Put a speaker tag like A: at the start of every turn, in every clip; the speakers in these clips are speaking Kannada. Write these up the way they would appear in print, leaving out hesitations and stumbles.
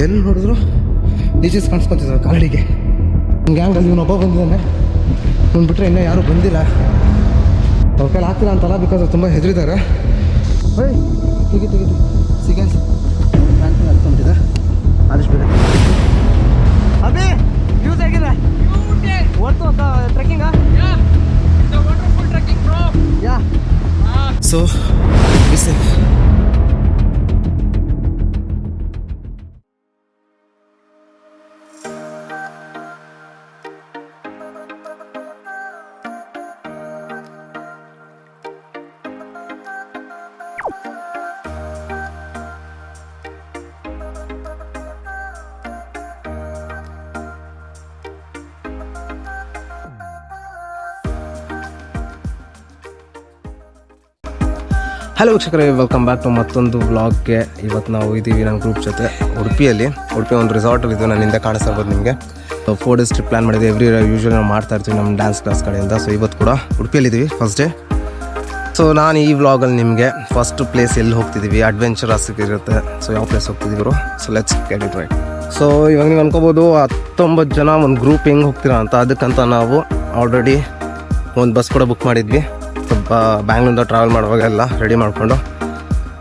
A: ಎಲ್ಲಿ ನೋಡಿದ್ರು ಲೀಚಸ್ ಕಾಣಿಸ್ಕೊತಿದ್ರು ಕಾಲಡಿಗೆ. ಗ್ಯಾಂಗಲ್ಲಿ ಇವನೊಬ್ಬ ಬಂದಿದ್ದಾನೆ, ಇವ್ನು ಬಿಟ್ಟರೆ ಇನ್ನೂ ಯಾರೂ ಬಂದಿಲ್ಲ. ಅವ್ರ ಕೈಲಿ ಆಗ್ತಿಲ್ಲ ಅಂತಲ್ಲ, ಬಿಕಾಸ್ ತುಂಬ ಹೆದರಿದ್ದಾರೆ. ಹೋಯ್ ತೆಗಿ ಸಿಗನ್ಸ್ ಪ್ಯಾಂಟ್ ಹತ್ಕೊಂಡಿದೆ, ಆದಷ್ಟು ಬೇಗ. ಅಭಿ ಯೂಸ್ ಆಗಿದೆ ಓಡ್ತು trekking. Ya so be safe. Hello ವೀಕ್ಷಕರೇ, ವೆಲ್ಕಮ್ ಬ್ಯಾಕ್ ಟು ಮತ್ತೊಂದು ವ್ಲಾಗ್ಗೆ. ಇವತ್ತು ನಾವು ಇದ್ದೀವಿ ನಮ್ಮ ಗ್ರೂಪ್ ಜೊತೆ ಉಡುಪಿ ಒಂದು ರೆಸಾರ್ಟ್ ಇದು. ನಾನು ಹಿಂದೆ ಕಾಣಿಸ್ತಾ ಇರ್ಬೋದು ನಿಮಗೆ. 4 days ಟ್ರಿಪ್ ಪ್ಲ್ಯಾನ್ ಮಾಡಿದ್ವಿ. ಎವ್ರಿ ಯೂಶ್ವಲಿ ನಾವು ಮಾಡ್ತಾ ಇರ್ತೀವಿ ನಮ್ಮ ಡ್ಯಾನ್ಸ್ ಕ್ಲಾಸ್ ಕಡೆಯಿಂದ. ಸೊ ಇವತ್ತು ಕೂಡ ಉಡುಪಿಯಲ್ಲಿದ್ದೀವಿ ಫಸ್ಟ್ ಡೇ. ಸೊ ನಾನು ಈ ವ್ಲಾಗಲ್ಲಿ ನಿಮಗೆ ಫಸ್ಟ್ ಪ್ಲೇಸ್ ಎಲ್ಲಿ ಹೋಗ್ತಿದ್ದೀವಿ, ಅಡ್ವೆಂಚರಸ್ ಇರುತ್ತೆ. ಸೊ ಯಾವ ಪ್ಲೇಸ್ ಹೋಗ್ತಿದ್ದೀವಿ, so let's get it right. So ಇವಾಗ ನೀವು ಅನ್ಕೋಬೋದು 19 ಜನ ಒಂದು ಗ್ರೂಪ್ ಹೆಂಗೆ ಹೋಗ್ತೀರಾ ಅಂತ. ಅದಕ್ಕಂತ ನಾವು ಆಲ್ರೆಡಿ ಒಂದು ಬಸ್ ಕೂಡ ಬುಕ್ ಮಾಡಿದ್ವಿ. ಬ್ಯಾಂಗ್ಳೂರಿಂದ ಟ್ರಾವೆಲ್ ಮಾಡುವಾಗೆಲ್ಲ ರೆಡಿ ಮಾಡಿಕೊಂಡು.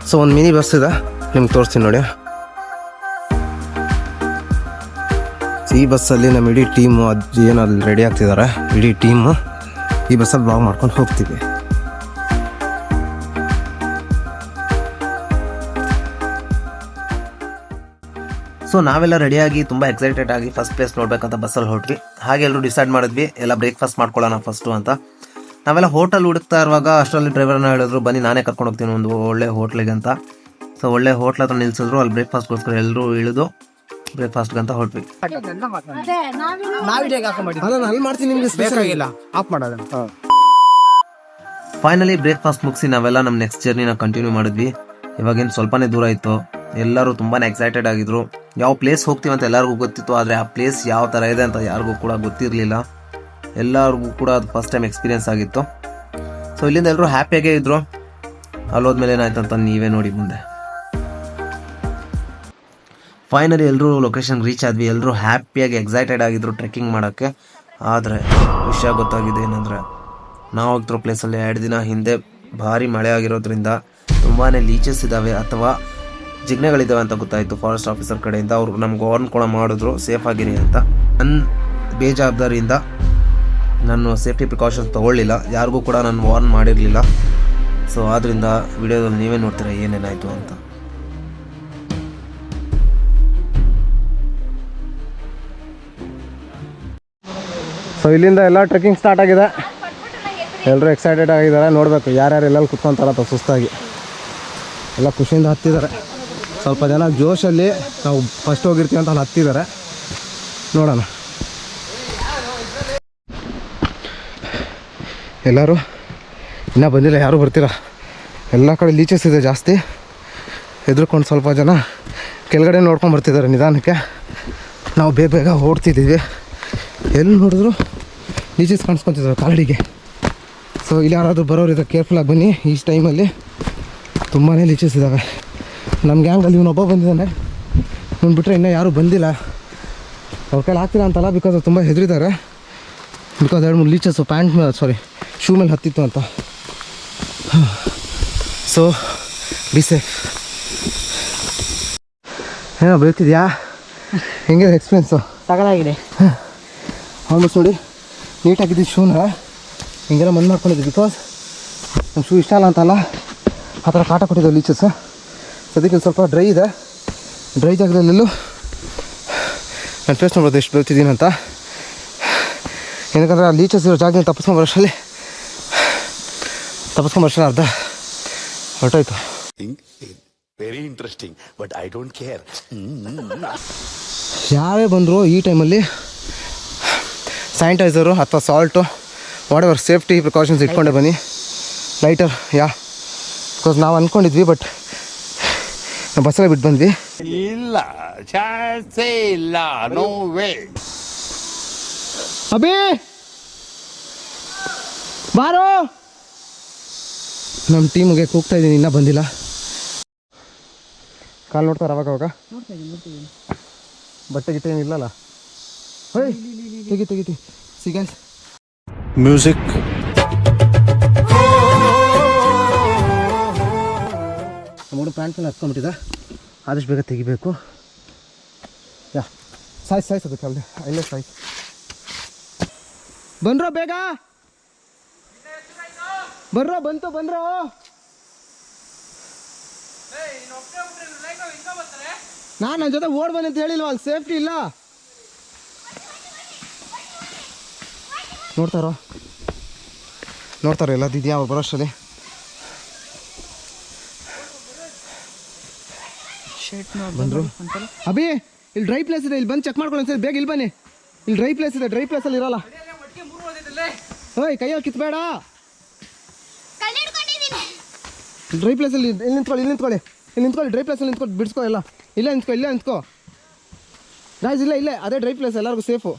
A: ಸೊ ಒಂದು ಮಿನಿ ಬಸ್ ಇದೆ, ನಿಮ್ಗೆ ತೋರಿಸ್ತೀನಿ ನೋಡಿ. ಈ ಬಸ್ಸಲ್ಲಿ ನಮ್ಮ ಇಡೀ ಟೀಮು ಏನು ಅಲ್ಲಿ ರೆಡಿ ಆಗ್ತಿದ್ದಾರೆ, ಇಡೀ ಟೀಮು ಈ ಬಸ್ಸಲ್ಲಿ ಬ್ಲಾಗ್ ಮಾಡ್ಕೊಂಡು ಹೋಗ್ತೀವಿ. ಸೊ ನಾವೆಲ್ಲ ರೆಡಿಯಾಗಿ ತುಂಬ ಎಕ್ಸೈಟೆಡ್ ಆಗಿ ಫಸ್ಟ್ ಪ್ಲೇಸ್ ನೋಡ್ಬೇಕಂತ ಬಸ್ಸಲ್ಲಿ ಹೊರಟ್ವಿ. ಹಾಗೆ ಎಲ್ಲರೂ ಡಿಸೈಡ್ ಮಾಡಿದ್ವಿ ಎಲ್ಲ ಬ್ರೇಕ್ಫಾಸ್ಟ್ ಮಾಡ್ಕೊಳ್ಳೋಣ ಫಸ್ಟು ಅಂತ. ನಾವೆಲ್ಲ ಹೋಟೆಲ್ ಹುಡುಕ್ತಾ ಇರುವಾಗ ಅಷ್ಟರಲ್ಲಿ ಡ್ರೈವರ್ನ ಹೇಳಿದ್ರು, ಬನ್ನಿ ನಾನೇ ಕರ್ಕೊಂಡು ಹೋಗ್ತೀನಿ ಒಂದು ಒಳ್ಳೆ ಹೋಟ್ಲಿಗೆ ಅಂತ. ಸೊ ಒಳ್ಳೆ ಹೋಟ್ಲ್ ಹತ್ರ ನಿಲ್ಸಿದ್ರು. ಅಲ್ಲಿ ಬ್ರೇಕ್ಫಾಸ್ಟ್ಗೋಸ್ಕರ ಎಲ್ಲರೂ ಇಳಿದು ಬ್ರೇಕ್ಫಾಸ್ಟ್ಗೆ ಅಂತ ಹೊರಟ್ವಿ. ಫೈನಲಿ ಬ್ರೇಕ್ಫಾಸ್ಟ್ ಮುಗಿಸಿ ನಾವೆಲ್ಲ ನಮ್ಮ ನೆಕ್ಸ್ಟ್ ಜರ್ನಿನ ಕಂಟಿನ್ಯೂ ಮಾಡಿದ್ವಿ. ಇವಾಗೇನು ಸ್ವಲ್ಪನೇ ದೂರ ಇತ್ತು. ಎಲ್ಲರೂ ತುಂಬಾ ಎಕ್ಸೈಟೆಡ್ ಆಗಿದ್ರು. ಯಾವ ಪ್ಲೇಸ್ ಹೋಗ್ತೀವಿ ಅಂತ ಎಲ್ಲರಿಗೂ ಗೊತ್ತಿತ್ತು, ಆದರೆ ಆ ಪ್ಲೇಸ್ ಯಾವ ಥರ ಇದೆ ಅಂತ ಯಾರಿಗೂ ಕೂಡ ಗೊತ್ತಿರಲಿಲ್ಲ. ಎಲ್ಲರಿಗೂ ಕೂಡ ಅದು ಫಸ್ಟ್ ಟೈಮ್ ಎಕ್ಸ್ಪೀರಿಯನ್ಸ್ ಆಗಿತ್ತು. ಸೊ ಇಲ್ಲಿಂದ ಎಲ್ಲರೂ ಹ್ಯಾಪಿಯಾಗೇ ಇದ್ರು. ಅಲ್ಲೋದ್ಮೇಲೆ ಏನಾಯ್ತು ಅಂತ ನೀವೇ ನೋಡಿ ಮುಂದೆ. ಫೈನಲಿ ಎಲ್ಲರೂ ಲೊಕೇಶನ್ ರೀಚ್ ಆದ್ವಿ. ಎಲ್ಲರೂ ಹ್ಯಾಪಿಯಾಗಿ ಎಕ್ಸೈಟೆಡ್ ಆಗಿದ್ರು ಟ್ರೆಕ್ಕಿಂಗ್ ಮಾಡೋಕ್ಕೆ. ಆದರೆ ವಿಷಯ ಗೊತ್ತಾಗಿದೆ ಏನಂದರೆ, ನಾವು ಹೋಗ್ತಿರೋ ಪ್ಲೇಸಲ್ಲಿ 2 ದಿನ ಹಿಂದೆ ಭಾರಿ ಮಳೆ ಆಗಿರೋದ್ರಿಂದ ತುಂಬಾ ಲೀಚಸ್ ಇದ್ದಾವೆ ಅಥವಾ ಜಿಗ್ನೆಗಳಿದ್ದಾವೆ ಅಂತ ಗೊತ್ತಾಯಿತು ಫಾರೆಸ್ಟ್ ಆಫೀಸರ್ ಕಡೆಯಿಂದ. ಅವರು ನಮ್ಗೆ ವಾರ್ನ್ ಕೂಡ ಮಾಡಿದ್ರು ಸೇಫ್ ಆಗಿರಿ ಅಂತ. ನನ್ನ ಬೇಜವಾಬ್ದಾರಿಯಿಂದ ನಾನು ಸೇಫ್ಟಿ ಪ್ರಿಕಾಷನ್ಸ್ ತೊಗೊಳ್ಳಿಲ್ಲ, ಯಾರಿಗೂ ಕೂಡ ನಾನು ವಾರ್ನ್ ಮಾಡಿರಲಿಲ್ಲ. ಸೊ ಆದ್ದರಿಂದ ವಿಡಿಯೋದಲ್ಲಿ ನೀವೇ ನೋಡ್ತೀರಾ ಏನೇನಾಯಿತು ಅಂತ. ಸೊ ಇಲ್ಲಿಂದ ಎಲ್ಲ ಟ್ರೆಕ್ಕಿಂಗ್ ಸ್ಟಾರ್ಟ್ ಆಗಿದೆ. ಎಲ್ಲರೂ ಎಕ್ಸೈಟೆಡ್ ಆಗಿದ್ದಾರೆ. ನೋಡಬೇಕು ಯಾರ್ಯಾರು ಎಲ್ಲೆಲ್ಲಿ ಕುತ್ಕೊತಾರತ್ತ ಸುಸ್ತಾಗಿ. ಎಲ್ಲ ಖುಷಿಯಿಂದ ಹತ್ತಿದ್ದಾರೆ. ಸ್ವಲ್ಪ ಜನ ಜೋಶಲ್ಲಿ ನಾವು ಫಸ್ಟ್ ಹೋಗಿರ್ತೀವಿ ಅಂತ ಅಲ್ಲಿ ಹತ್ತಿದ್ದಾರೆ. ನೋಡೋಣ. ಎಲ್ಲರೂ ಇನ್ನೂ ಬಂದಿಲ್ಲ, ಯಾರೂ ಬರ್ತೀರ. ಎಲ್ಲ ಕಡೆ ಲೀಚಸ್ ಇದೆ ಜಾಸ್ತಿ. ಹೆದರ್ಕೊಂಡು ಸ್ವಲ್ಪ ಜನ ಕೆಳಗಡೆ ನೋಡ್ಕೊಂಡು ಬರ್ತಿದ್ದಾರೆ ನಿಧಾನಕ್ಕೆ. ನಾವು ಬೇಗ ಓಡ್ತಿದ್ದೀವಿ. ಎಲ್ಲಿ ನೋಡಿದ್ರು ಲೀಚಸ್ ಕಾಣಿಸ್ಕೊತಿದ್ದಾರೆ ಕಾಲಡಿಗೆ. ಸೊ ಇಲ್ಲಿ ಯಾರಾದರೂ ಬರೋರಿದ್ದಾರೆ, ಕೇರ್ಫುಲ್ಲಾಗಿ ಬನ್ನಿ. ಈ ಟೈಮಲ್ಲಿ ತುಂಬಾ ಲೀಚಸ್ ಇದ್ದಾವೆ. ನಮ್ಮ ಗ್ಯಾಂಗಲ್ಲಿ ಇವನೊಬ್ಬ ಬಂದಿದ್ದಾನೆ, ಇವ್ನು ಬಿಟ್ಟರೆ ಇನ್ನೂ ಯಾರೂ ಬಂದಿಲ್ಲ. ಅವ್ರ ಕೈಲಿ ಆಗ್ತಿಲ್ಲ ಅಂತಲ್ಲ, ಬಿಕಾಸ್ ತುಂಬ ಹೆದರಿದ್ದಾರೆ. ಬಿಕಾಸ್ 2-3 ಲೀಚಸ್ಸು ಪ್ಯಾಂಟ್ ಮೇಲೆ ಶೂ ಮೇಲೆ ಹತ್ತಿತ್ತು ಅಂತ. So be safe. ಏನೋ ಬೀಳ್ತಿದ್ಯಾ? ಹೆಂಗಿದೆ ಎಕ್ಸ್ಪೀರಿಯನ್ಸು? ತಗೊಳ್ಳಾಗಿದೆ. ಆಲ್ಮೋಸ್ಟ್ ನೋಡಿ ನೀಟಾಗಿದ್ದು ಶೂನ ಹಿಂಗೆಲ್ಲ ಬಂದು ಮಾಡ್ಕೊಂಡಿದ್ದೆ. ಬಿಕಾಸ್ ನಮ್ಮ ಶೂ ಇಷ್ಟ ಅಲ್ಲ ಅಂತಲ್ಲ, ಆ ಥರ ಕಾಟ ಕೊಟ್ಟಿದ್ದಾವೆ ಲೀಚಸ್. ಅದಕ್ಕೆ ಸ್ವಲ್ಪ ಡ್ರೈ ಇದೆ. ಡ್ರೈ ಜಾಗದಲ್ಲೆಲ್ಲೂ ನಾನು ಫೇಸ್ ನೋಡ್ಬೋದು ಎಷ್ಟು ಬೀಳ್ತಿದ್ದೀನಿ ಅಂತ. ಏನಕ್ಕಂದ್ರೆ ಆ ಲೀಚಸ್ ಇರೋ ಜಾಗದಿಂದ ತಪ್ಪಿಸ್ಕೊಂಬರೋಷ್ಟರಲ್ಲಿ ಅರ್ಧ ಹೊರಟೋಯ್ತು.
B: Very interesting, but I don't care.
A: ಯಾರೇ ಬಂದರೂ ಈ ಟೈಮಲ್ಲಿ ಸ್ಯಾನಿಟೈಸರು ಅಥವಾ salt whatever safety precautions ಇಟ್ಕೊಂಡೆ ಬನ್ನಿ. ಲೈಟರ್ ಬಿಕಾಸ್ ನಾವು ಅಂದ್ಕೊಂಡಿದ್ವಿ, ಬಟ್ ನಾವು ಬಸ್ಸಲ್ಲೇ ಬಿಟ್ಟು ಬಂದ್ವಿ.
B: ಇಲ್ಲ, ಚಾನ್ಸೇ ಇಲ್ಲ, ನೋ ವೇ.
A: ಅಬೇ ಬಾರೋ, ನಮ್ಮ ಟೀಮ್ಗೆ ಕೂಗ್ತಾ ಇದ್ದೀನಿ, ಇನ್ನೂ ಬಂದಿಲ್ಲ. ಕಾಲು ನೋಡ್ತಾರೆ ಅವಾಗ ಬಟ್ಟೆ ಗಿಟ್ಟೆ ಏನಿಲ್ಲಲ್ಲ. ಹೋಯ್ ತೆಗಿ ಸಿಗನ್ಸ್
B: Music.
A: ನಮ್ಮ ಪ್ಯಾಂಟ್ ಮೇಲೆ ಹತ್ಕೊಂಡ್ಬಿಟ್ಟಿದೆ. ಆದಷ್ಟು ಬೇಗ ತೆಗಿಬೇಕು. ಯಾ ಸಾಯ್ಸೋದಕ್ಕೆ ಅಲ್ಲದೆ ಇಲ್ಲೇ ಸಾಯ್ಸ್. ಬನ್ರೋ ಬೇಗ ಬಂತು ನಾನು ನನ್ನ ಜೊತೆ ಓಡ್ ಬನ್ನಿ ಅಂತ ಹೇಳಿಲ್ವ, ಅಲ್ಲಿ ಸೇಫ್ಟಿ ಇಲ್ಲ. ನೋಡ್ತಾರೋ ಎಲ್ಲ ದಿದ್ಯಾ ಅವ್ರು ಬರೋಷ್ಟರಲ್ಲಿ. ಬಂದರು ಅಭಿ, ಇಲ್ಲಿ ಡ್ರೈ ಪ್ಲೇಸ್ ಇದೆ, ಇಲ್ಲಿ ಬಂದು ಚೆಕ್ ಮಾಡ್ಕೊಳ್ಳಿ ಸರ್. ಬೇಗ ಇಲ್ಲಿ ಬನ್ನಿ, ಇಲ್ಲಿ ಡ್ರೈ ಪ್ಲೇಸ್ ಇದೆ. ಡ್ರೈ ಪ್ಲೇಸಲ್ಲಿ ಇರಲ್ಲ. ಓಯ್ ಕೈಯಲ್ಲಿ ಕಿತ್ಬೇಡ. ಡ್ರೈ ಪ್ಲೇಸಲ್ಲಿ ಇಲ್ಲಿ ನಿಂತ್ಕೊಳ್ಳಿ. ಡ್ರೈ ಪ್ಲೇಸಲ್ಲಿ ನಿಂತ್ಕೊಂಡು ಬಿಡಿಸ್ಕೊ ಎಲ್ಲ. ಇಲ್ಲೇ ನಿಂತ್ಕೋ ಗಾಯ್ಸ್. ಇಲ್ಲೇ ಅದೇ ಡ್ರೈ ಪ್ಲೇಸ್, ಎಲ್ಲರಿಗೂ ಸೇಫು.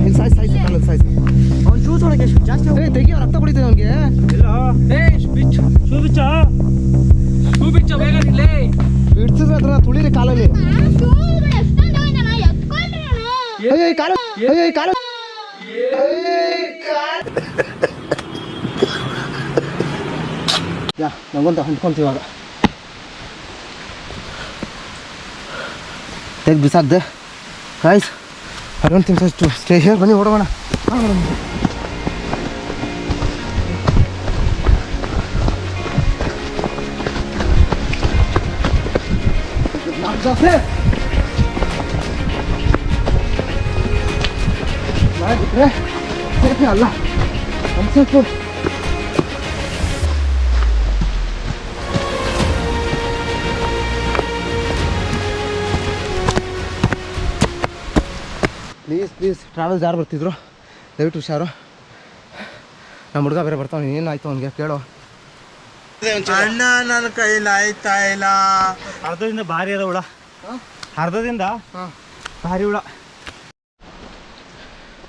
A: ಇಲ್ಲಿ ಸಾಯ್ಸ್ ಅವ್ನು ಶೂಸ್ ಹೊಡಕ್ಕೆ ಜಾಸ್ತಿ ತೆಗಿಯೋ, ರಕ್ತ ಕುಡಿತೀನಿ ಅವ್ನಿಗೆ. ಬಿಡ್ಸಿದ್ರೆ ಅದನ್ನ ತುಳಿರಿ ಕಾಲಲ್ಲಿ. ಕಾಲ ನಮಗಂತ ಹಂಚ್ಕೊಂತೀವಿ ಇವಾಗ. ತೆಗ್ದು ಬಿಸಾಕ್ದೆ guys. I don't think to stay here. ಬನ್ನಿ ಓಡೋಣ. ಅಲ್ಲ ಅನ್ಸತ್ತು. ಪ್ಲೀಸ್ ಟ್ರಾವೆಲ್ಸ್ ಯಾರು ಬರ್ತಿದ್ರು ದಯವಿಟ್ಟು ಹುಷಾರು. ನಮ್ಮ ಹುಡುಗ ಬೇರೆ ಬರ್ತಾವೆ. ಏನಾಯ್ತು ಅವ್ನಿಗೆ ಕೇಳೋ.
C: ಅಣ್ಣ ನನ್ನ ಕೈಲಿ ಆಯ್ತಾ ಇಲ್ಲ. ಅರ್ಧದಿಂದ ಭಾರಿ ಅದ ಹುಳ. ಅರ್ಧದಿಂದ ಭಾರಿ ಹುಳ.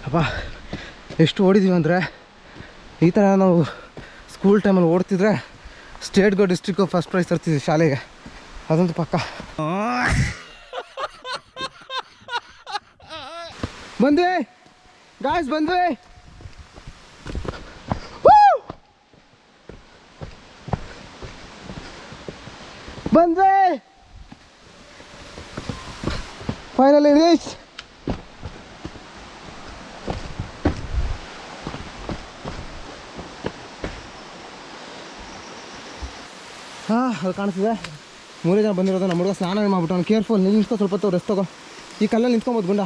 A: ಅಪ್ಪ ಎಷ್ಟು ಓಡಿದ್ದೀವಿ ಅಂದರೆ, ಈ ಥರ ನಾವು ಸ್ಕೂಲ್ ಟೈಮಲ್ಲಿ ಓಡ್ತಿದ್ರೆ ಸ್ಟೇಟ್ಗೋ ಡಿಸ್ಟ್ರಿಕ್ಗೋ ಫಸ್ಟ್ ಪ್ರೈಸ್ ತರ್ತಿದ್ವಿ ಶಾಲೆಗೆ. ಅದಂತೂ ಪಕ್ಕ. ಬಂದ್ವಿ ಗಾಯ್ಸ್, ಬಂದ್ವಿ. Finally reach. ಅದು ಕಾಣಿಸ್ತಿದೆ. 3 ಜನ ಬಂದಿರೋದು. ನಮ್ಮ ಹುಡುಗ ಸ್ನಾನ ಮಾಡ್ಬಿಟ್ಟು ಅವ್ನು ಕೇರ್ಫುಲ್. ನಿಂತ್ಕೊ, ಸ್ವಲ್ಪ ಹೊತ್ತು ರೆಸ್ಟ್ ತಗೋ. ಈ ಕಲ್ಲಲ್ಲಿ ನಿಂತ್ಕೊಬೋದು ಗುಂಡ.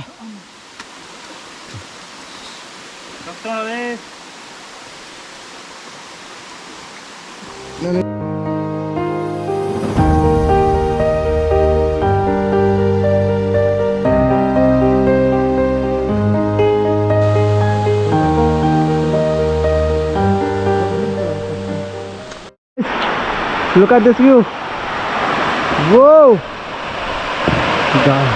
A: Look at this view. Whoa! God.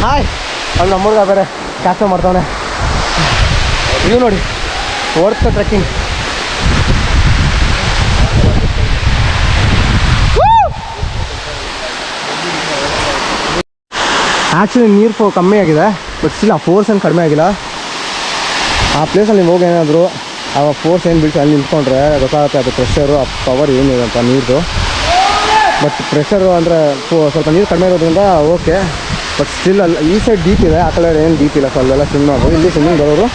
A: Hi. ಅವ್ನು ನಮ್ಮ ಹುಡುಗ ಬೇರೆ ಕ್ಯಾಪ್ಚರ್ ಮಾಡ್ತಾವನೆ. ವ್ಯೂ ನೋಡಿ, ಓಡ್ತಾ ಟ್ರೆಕ್ಕಿಂಗ್. ಆ್ಯಕ್ಚುಲಿ ನೀರು ಕಮ್ಮಿ ಆಗಿದೆ, ಬಟ್ ಸ್ಟಿಲ್ ಆ ಫೋರ್ಸ್ ಏನು ಕಡಿಮೆ ಆಗಿಲ್ಲ. ಆ ಪ್ಲೇಸಲ್ಲಿ ಹೋಗಿ ಏನಾದರೂ ಆ ಫೋರ್ಸ್ ಏನು ಬೀಳ್ಸಿ ಅಲ್ಲಿ ನಿಂತ್ಕೊಂಡ್ರೆ ಗೊತ್ತಾಗುತ್ತೆ ಅದು ಪ್ರೆಷರು, ಆ ಪವರ್ ಏನಿದೆ ಅಂತ ನೀರ್ದು. ಬಟ್ ಪ್ರೆಷರು ಅಂದರೆ ಸ್ವಲ್ಪ ನೀರು ಕಡಿಮೆ ಇರೋದ್ರಿಂದ ಓಕೆ. ಬಟ್ ಸ್ಟಿಲ್ ಅಲ್ಲಿ ಈ ಸೈಡ್ ಡೀಪ್ ಇದೆ, ಆ ಕಡೆ ಏನು ಡೀಪ್ ಇಲ್ಲ. ಸೊ ಅಲ್ಲೆಲ್ಲ ಸ್ವಿಮ್ ಮಾಡ್ಬೋದು. ಇಲ್ಲಿ ಸ್ವಿಮ್ಮಿಂಗ್ ಬರೋರು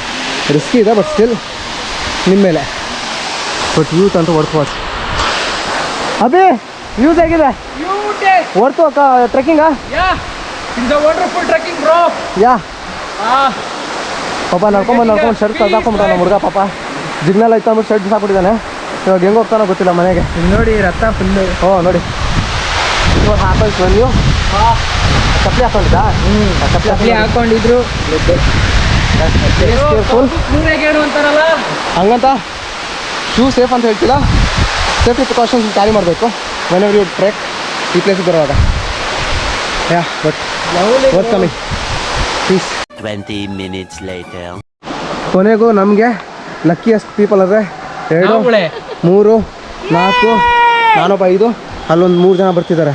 A: ರಿಸ್ಕಿ ಇದೆ, ಬಟ್ ಸ್ಟಿಲ್ ನಿಮ್ಮ ಮೇಲೆ. ಬಟ್ ಯೂತ್ ಅಂತೂ ಹೊಡ್ಕೋಬೋದು. ಅಭಿ ಯೂಸ್ ಆಗಿದೆ ಹೊರ್ತು ಟ್ರೆಕ್ಕಿಂಗಾ? ಯಾ ಪಾಪ ನಡ್ಕೊಂಡು ಶರ್ಟ್ ತೆಗ್ದಾಕೊಂಬಿಟ್ಟ ನಮ್ಮ ಹುಡುಗ. ಪಾಪ ಜಿಗ್ನಲ್ ಆಯ್ತು ಅಂದ್ಬಿಟ್ಟು ಶರ್ಟ್ ಬಿಸಾಕ್ಬಿಟ್ಟಿದ್ದಾನೆ. ಇವಾಗ ಹೆಂಗೆ ಹೋಗ್ತಾನೋ ಗೊತ್ತಿಲ್ಲ ಮನೆಗೆ.
C: ನೋಡಿ ರಕ್ತ ಫುಲ್ಲು.
A: ನೋಡಿ ಇವಾಗ ಹಾಕೊಂಡು ನೀವು ಚಪ್ಪಲಿ ಹಾಕೊಂಡಿದ್ದಾ? ಚಪ್ಪಲಿ
C: ಹಾಕೊಂಡಿದ್ರು. ಅಂತಾರಲ್ಲ
A: ಹಂಗಂತ ಶೂ ಸೇಫ್ ಅಂತ ಹೇಳ್ತಿಲ್ಲ. ಸೇಫ್ಟಿ ಪ್ರಿಕಾಷನ್ಸ್ ಕ್ಯಾರಿ ಮಾಡಬೇಕು ವೆನ್ ಎವರ್ ಯು ಟ್ರೆಕ್ ಈ ಪ್ಲೇಸಿಗೆ ಬರುವಾಗ. Yeah but worth coming. Peace.
D: 20 minutes later.
A: ಕೊನೆಗೂ ನಮಗೆ ಲಕ್ಕಿಯಸ್ಟ್ ಪೀಪಲ್ ಅಂದರೆ 2, 3, 4, ನಾನೊಬ್ಬ 5, ಅಲ್ಲೊಂದು 3 ಜನ ಬರ್ತಿದ್ದಾರೆ.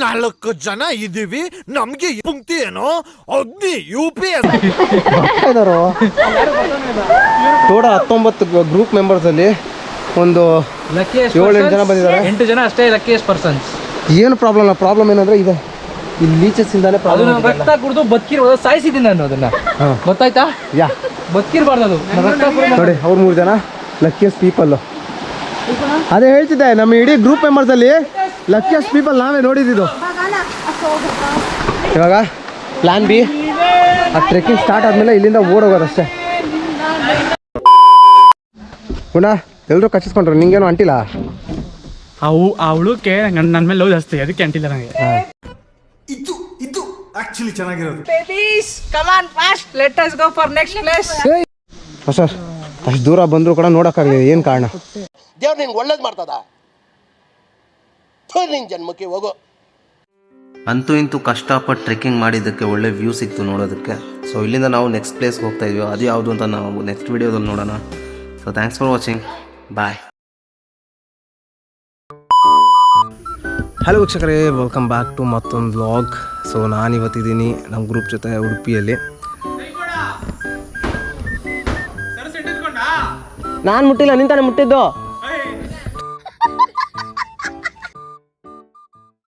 E: ನಾಲ್ಕು ಜನ ಇದೀವಿ, ನಮ್ಗೆ ಪುಂಕ್ತಿ ಏನೋ ಅಗ್ನಿ UP
A: ಇದಾರು. ಟೋಟಲ್ 19 ಗ್ರೂಪ್ ಮೆಂಬರ್ಸಲ್ಲಿ ಒಂದು 7-8 ಜನ ಬಂದಿದ್ದಾರೆ.
C: 8 ಜನ ಅಷ್ಟೇ ಲಕ್ಕಿಯಸ್ಟ್ ಪರ್ಸನ್ಸ್.
A: ಏನು ಪ್ರಾಬ್ಲಮ್ ಏನಂದ್ರೆ ಇದೆ ಇಲ್ಲಿ ಲೀಚಸ್ ಇಂದಾನೆ ಪ್ರಾಬ್ಲಮ್.
C: ರಕ್ತ ಕುಡಿದು ಬದುಕಿರೋದು ಸಾಯಿಸಿದ್ದೀನಿ ನಾನು ಅದನ್ನ, ಗೊತ್ತಾಯ್ತಾ?
A: ಯಾ
C: ಬದುಕಿರ್ಬಾರ್ದು ಅದು.
A: ನೋಡಿ ಅವ್ರು 3 ಜನ ಲಕ್ಕಿಯಸ್ಟ್ ಪೀಪಲ್. ಅದೇ ಹೇಳ್ತಿದ್ದೆ, ನಮ್ಮ ಇಡೀ ಗ್ರೂಪ್ ಮೆಂಬರ್ಸಲ್ಲಿ ಲಕ್ಕಿಯಸ್ಟ್ ಪೀಪಲ್ ನಾವೇ ನೋಡಿದ್ದು. ಇವಾಗ ಪ್ಲಾನ್ ಬಿ, ಆ ಟ್ರೆಕ್ಕಿಂಗ್ ಸ್ಟಾರ್ಟ್ ಆದಮೇಲೆ ಇಲ್ಲಿಂದ ಓಡೋಗೋದಷ್ಟೇ. ಪುನಃ ಎಲ್ಲರೂ ಕಚ್ಚಿಸ್ಕೊಂಡ್ರು, ನಿಂಗೇನು ಅಂಟಿಲ್ಲ?
C: ಅವಳುಕ್ಕೆ ನನ್ನ ಮೇಲೆ ಲವ್ ಜಾಸ್ತಿ, ಅದಕ್ಕೆ ಅಂಟಿಲ್ಲ ನನಗೆ.
E: ಇದು ಆಕ್ಚುಲಿ ಚೆನ್ನಾಗಿರೋದು.
F: Babies, come on fast. Let us go for next place.
A: Sir ಅಷ್ಟು ದೂರ ಬಂದರೂ ಕೂಡ ನೋಡೋಕ್ಕಾಗಲಿಲ್ಲ. ಏನು ಕಾರಣ?
G: ದೇವ್ರು ನಿನ್ಗೆ ಒಳ್ಳೇದು ಮಾಡ್ತದ, ನಿನ್ ಜನ್ಮಕ್ಕೆ ಹೋಗೋ.
H: ಅಂತೂ ಇಂತೂ ಕಷ್ಟಪಟ್ಟು ಟ್ರೆಕ್ಕಿಂಗ್ ಮಾಡಿದ್ದಕ್ಕೆ ಒಳ್ಳೆ ವ್ಯೂ ಸಿಕ್ತು ನೋಡೋದಕ್ಕೆ. ಸೊ ಇಲ್ಲಿಂದ ನಾವು ನೆಕ್ಸ್ಟ್ ಪ್ಲೇಸ್ಗೆ ಹೋಗ್ತಾ ಇದೀವಿ. ಅದು ಯಾವುದು ಅಂತ ನಾವು ನೆಕ್ಸ್ಟ್ ವಿಡಿಯೋದಲ್ಲಿ ನೋಡೋಣ. So thanks for watching, bye.
A: Hello ವೀಕ್ಷಕರೇ, ವೆಲ್ಕಮ್ ಬ್ಯಾಕ್ ಟು ಮತ್ತೊಂದು ವ್ಲಾಗ್. ಸೊ ನಾನಿವತ್ತಿದ್ದೀನಿ ನಮ್ಮ ಗ್ರೂಪ್ ಜೊತೆ ಉಡುಪಿಯಲ್ಲಿ.
C: ನಾನು ಮುಟ್ಟಿಲ್ಲ, ನಿಂತಾನೆ ಮುಟ್ಟಿದ್ದು.